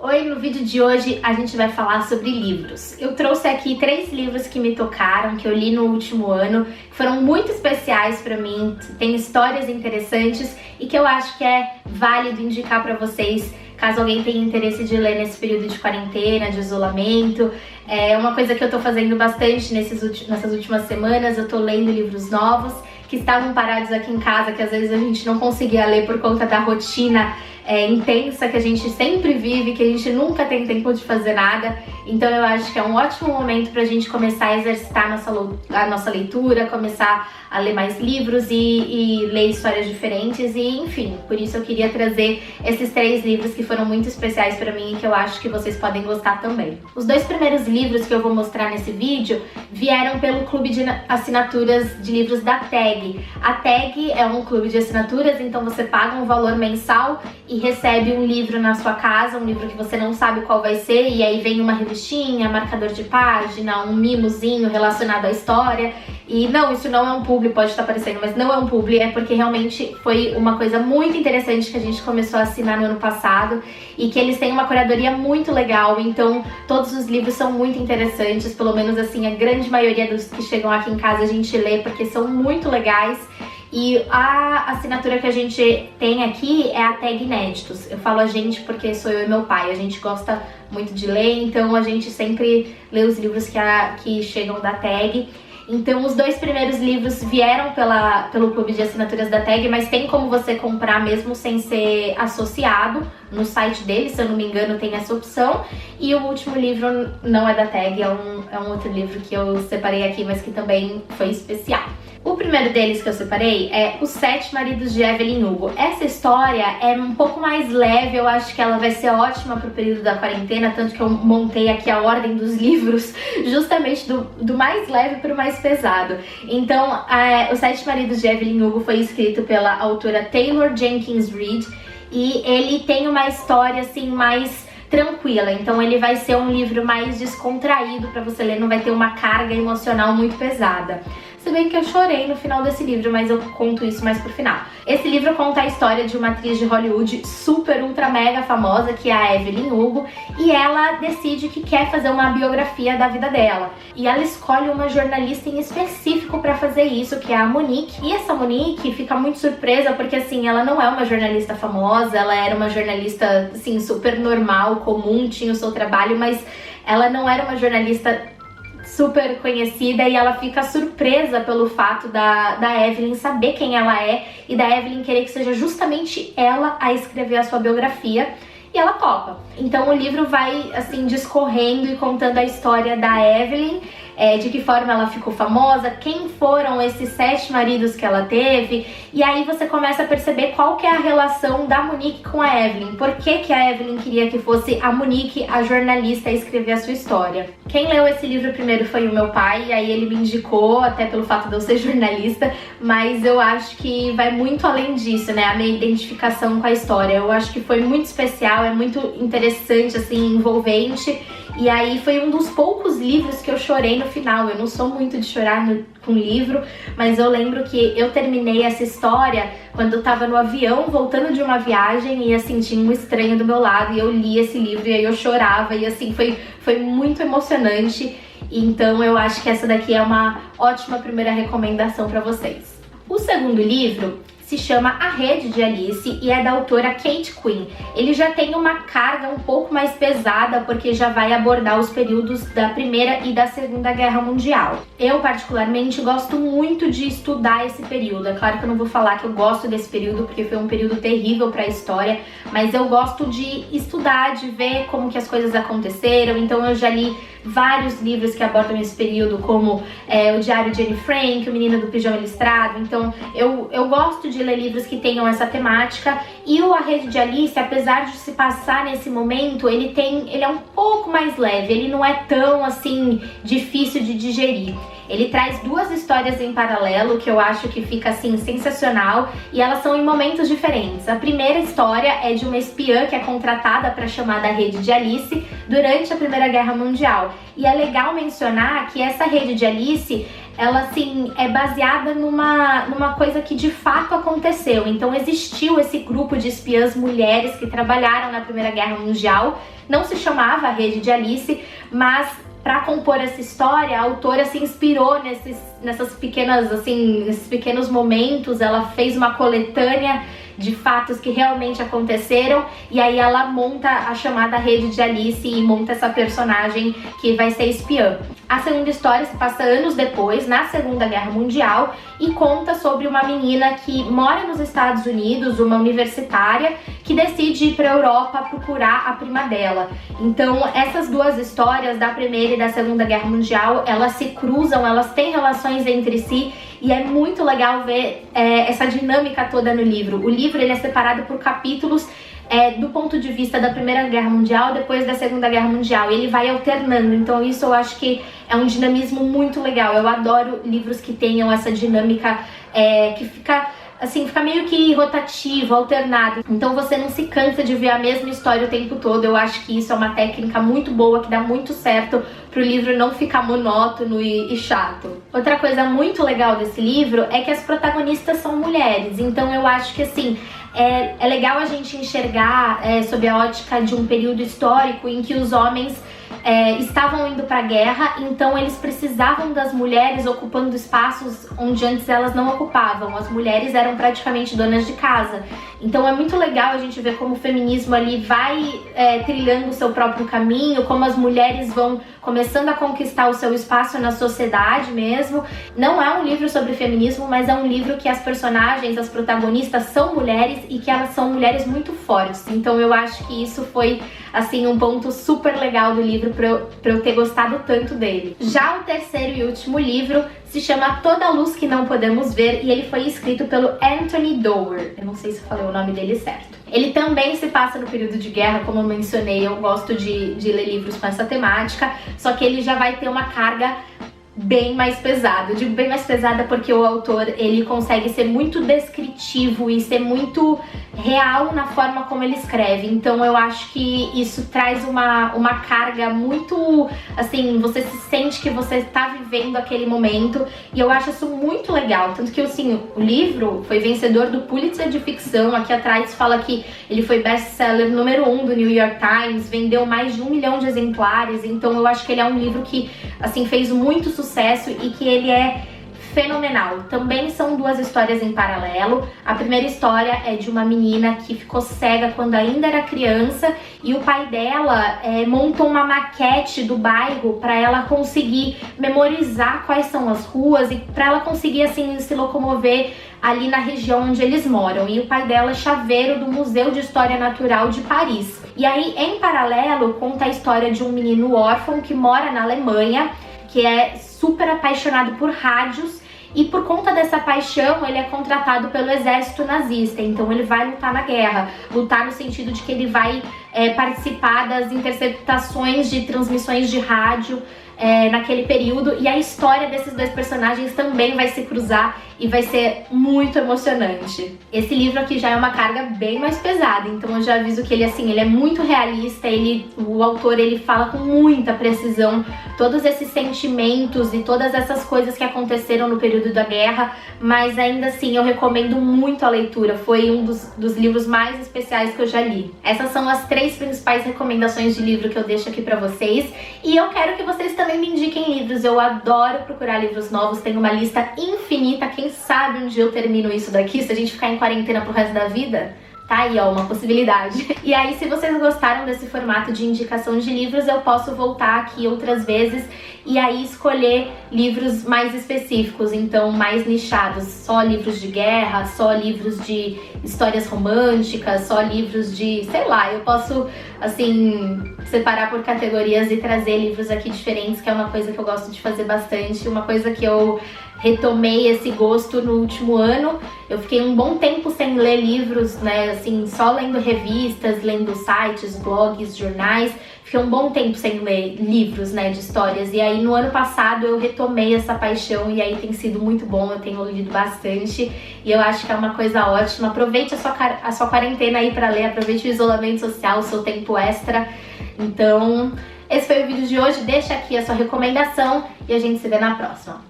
Oi, no vídeo de hoje a gente vai falar sobre livros. Eu trouxe aqui 3 livros que me tocaram, que eu li no último ano, que foram muito especiais pra mim, tem histórias interessantes e que eu acho que é válido indicar pra vocês, caso alguém tenha interesse de ler nesse período de quarentena, de isolamento. É uma coisa que eu tô fazendo bastante nessas últimas semanas, eu tô lendo livros novos que estavam parados aqui em casa, que às vezes a gente não conseguia ler por conta da rotina intensa que a gente sempre vive, que a gente nunca tem tempo de fazer nada. Então eu acho que é um ótimo momento pra gente começar a exercitar a nossa leitura, começar a ler mais livros e ler histórias diferentes e enfim, por isso eu queria trazer esses 3 livros que foram muito especiais pra mim e que eu acho que vocês podem gostar também. Os 2 primeiros livros que eu vou mostrar nesse vídeo vieram pelo clube de assinaturas de livros da TAG. A TAG é um clube de assinaturas, então você paga um valor mensal e recebe um livro na sua casa, um livro que você não sabe qual vai ser, e aí vem uma revistinha, marcador de página, um mimozinho relacionado à história. E não, isso não é um publi, pode estar parecendo, mas não é um publi, é porque realmente foi uma coisa muito interessante que a gente começou a assinar no ano passado e que eles têm uma curadoria muito legal, então todos os livros são muito interessantes, pelo menos assim, a grande maioria dos que chegam aqui em casa a gente lê porque são muito legais. E a assinatura que a gente tem aqui é a TAG Inéditos. Eu falo a gente porque sou eu e meu pai, a gente gosta muito de ler, então a gente sempre lê os livros que chegam da TAG. Então os 2 primeiros livros vieram pelo clube de assinaturas da TAG, mas tem como você comprar mesmo sem ser associado no site deles, se eu não me engano tem essa opção. E o último livro não é da TAG, é um outro livro que eu separei aqui, mas que também foi especial. O primeiro deles que eu separei é Os 7 Maridos de Evelyn Hugo. Essa história é um pouco mais leve, eu acho que ela vai ser ótima pro período da quarentena, tanto que eu montei aqui a ordem dos livros justamente do mais leve pro mais pesado. Então, Os 7 Maridos de Evelyn Hugo foi escrito pela autora Taylor Jenkins Reid e ele tem uma história assim mais tranquila, então ele vai ser um livro mais descontraído para você ler, não vai ter uma carga emocional muito pesada. Se bem que eu chorei no final desse livro, mas eu conto isso mais pro final. Esse livro conta a história de uma atriz de Hollywood super, ultra, mega famosa, que é a Evelyn Hugo, e ela decide que quer fazer uma biografia da vida dela. E ela escolhe uma jornalista em específico pra fazer isso, que é a Monique. E essa Monique fica muito surpresa, porque assim, ela não é uma jornalista famosa, ela era uma jornalista, assim, super normal, comum, tinha o seu trabalho, mas ela não era uma jornalista super conhecida e ela fica surpresa pelo fato da Evelyn saber quem ela é e da Evelyn querer que seja justamente ela a escrever a sua biografia, e ela topa. Então o livro vai assim discorrendo e contando a história da Evelyn, de que forma ela ficou famosa, quem foram esses 7 maridos que ela teve, e aí você começa a perceber qual que é a relação da Monique com a Evelyn, por que a Evelyn queria que fosse a Monique, a jornalista, a escrever a sua história. Quem leu esse livro primeiro foi o meu pai, e aí ele me indicou, até pelo fato de eu ser jornalista, mas eu acho que vai muito além disso, né, a minha identificação com a história. Eu acho que foi muito especial, é muito interessante, assim, envolvente. E aí foi um dos poucos livros que eu chorei no final. Eu não sou muito de chorar com livro, mas eu lembro que eu terminei essa história quando eu tava no avião, voltando de uma viagem, e assim, tinha um estranho do meu lado, e eu li esse livro, e aí eu chorava, e assim, foi muito emocionante. Então eu acho que essa daqui é uma ótima primeira recomendação pra vocês. O segundo livro se chama A Rede de Alice e é da autora Kate Quinn. Ele já tem uma carga um pouco mais pesada porque já vai abordar os períodos da Primeira e da Segunda Guerra Mundial. Eu particularmente gosto muito de estudar esse período. É claro que eu não vou falar que eu gosto desse período porque foi um período terrível para a história, mas eu gosto de estudar, de ver como que as coisas aconteceram. Então eu já li vários livros que abordam esse período, como o Diário de Anne Frank, O Menino do Pijama Listrado. Então eu gosto de ler livros que tenham essa temática, e o A Rede de Alice, apesar de se passar nesse momento, ele é um pouco mais leve, ele não é tão assim difícil de digerir. Ele traz 2 histórias em paralelo que eu acho que fica assim sensacional, e elas são em momentos diferentes. A primeira história é de uma espiã que é contratada para chamar da Rede de Alice durante a Primeira Guerra Mundial. E é legal mencionar que essa Rede de Alice ela assim é baseada numa coisa que de fato aconteceu. Então existiu esse grupo de espiãs mulheres que trabalharam na Primeira Guerra Mundial. Não se chamava a Rede de Alice, mas para compor essa história, a autora se inspirou nesses pequenos momentos. Ela fez uma coletânea de fatos que realmente aconteceram, e aí ela monta a chamada Rede de Alice e monta essa personagem que vai ser espiã. A segunda história se passa anos depois, na Segunda Guerra Mundial, e conta sobre uma menina que mora nos Estados Unidos, uma universitária, que decide ir para a Europa procurar a prima dela. Então essas duas histórias, da Primeira e da Segunda Guerra Mundial, elas se cruzam, elas têm relações entre si, e é muito legal ver essa dinâmica toda no livro. O livro ele é separado por capítulos do ponto de vista da Primeira Guerra Mundial, depois da Segunda Guerra Mundial, e ele vai alternando. Então isso eu acho que é um dinamismo muito legal. Eu adoro livros que tenham essa dinâmica que fica meio que rotativo, alternado. Então você não se cansa de ver a mesma história o tempo todo. Eu acho que isso é uma técnica muito boa, que dá muito certo pro livro não ficar monótono e chato. Outra coisa muito legal desse livro é que as protagonistas são mulheres. Então eu acho que assim, é legal a gente enxergar sob a ótica de um período histórico em que os homens estavam indo para a guerra, então eles precisavam das mulheres ocupando espaços onde antes elas não ocupavam. As mulheres eram praticamente donas de casa. Então é muito legal a gente ver como o feminismo ali vai trilhando o seu próprio caminho, como as mulheres vão começando a conquistar o seu espaço na sociedade mesmo. Não é um livro sobre feminismo, mas é um livro que as personagens, as protagonistas são mulheres e que elas são mulheres muito fortes. Então eu acho que isso foi assim um ponto super legal do livro pra eu ter gostado tanto dele. Já o terceiro e último livro se chama Toda a Luz que Não Podemos Ver, e ele foi escrito pelo Anthony Doerr. Eu não sei se eu falei o nome dele certo. Ele também se passa no período de guerra, como eu mencionei. Eu gosto de ler livros com essa temática, só que ele já vai ter uma carga bem mais pesada. Eu digo bem mais pesada porque o autor ele consegue ser muito descritivo e ser muito real na forma como ele escreve. Então eu acho que isso traz uma carga muito, assim, você se sente que você está vivendo aquele momento, e eu acho isso muito legal. Tanto que, assim, o livro foi vencedor do Pulitzer de ficção. Aqui atrás fala que ele foi best-seller número 1 do New York Times, vendeu mais de 1 milhão de exemplares. Então eu acho que ele é um livro que, assim, fez muito sucesso e que ele é fenomenal. Também são duas histórias em paralelo. A primeira história é de uma menina que ficou cega quando ainda era criança, e o pai dela montou uma maquete do bairro para ela conseguir memorizar quais são as ruas e para ela conseguir assim se locomover ali na região onde eles moram. E o pai dela é chaveiro do Museu de História Natural de Paris. E aí, em paralelo, conta a história de um menino órfão que mora na Alemanha, que é super apaixonado por rádios, e por conta dessa paixão ele é contratado pelo exército nazista. Então ele vai lutar na guerra, lutar no sentido de que ele vai participar das interceptações de transmissões de rádio naquele período, e a história desses dois personagens também vai se cruzar e vai ser muito emocionante. Esse livro aqui já é uma carga bem mais pesada, então eu já aviso que ele, assim, ele é muito realista. O autor ele fala com muita precisão todos esses sentimentos e todas essas coisas que aconteceram no período da guerra, mas ainda assim eu recomendo muito a leitura. Foi um dos livros mais especiais que eu já li. Essas são as 3 principais recomendações de livro que eu deixo aqui pra vocês, e eu quero que vocês também me indiquem livros. Eu adoro procurar livros novos, tenho uma lista infinita. Quem sabe um dia eu termino isso daqui, se a gente ficar em quarentena pro resto da vida. Tá aí, ó, uma possibilidade. E aí, se vocês gostaram desse formato de indicação de livros, eu posso voltar aqui outras vezes e aí escolher livros mais específicos, então mais nichados. Só livros de guerra, só livros de histórias românticas, só livros de, sei lá, eu posso, assim, separar por categorias e trazer livros aqui diferentes, que é uma coisa que eu gosto de fazer bastante, uma coisa que eu retomei esse gosto no último ano. Eu fiquei um bom tempo sem ler livros, né, assim, só lendo revistas, lendo sites, blogs, jornais. Fiquei um bom tempo sem ler livros, né, de histórias. E aí no ano passado eu retomei essa paixão e aí tem sido muito bom, eu tenho lido bastante e eu acho que é uma coisa ótima. Aproveite a sua quarentena aí pra ler, aproveite o isolamento social, o seu tempo extra. Então, esse foi o vídeo de hoje. Deixa aqui a sua recomendação e a gente se vê na próxima.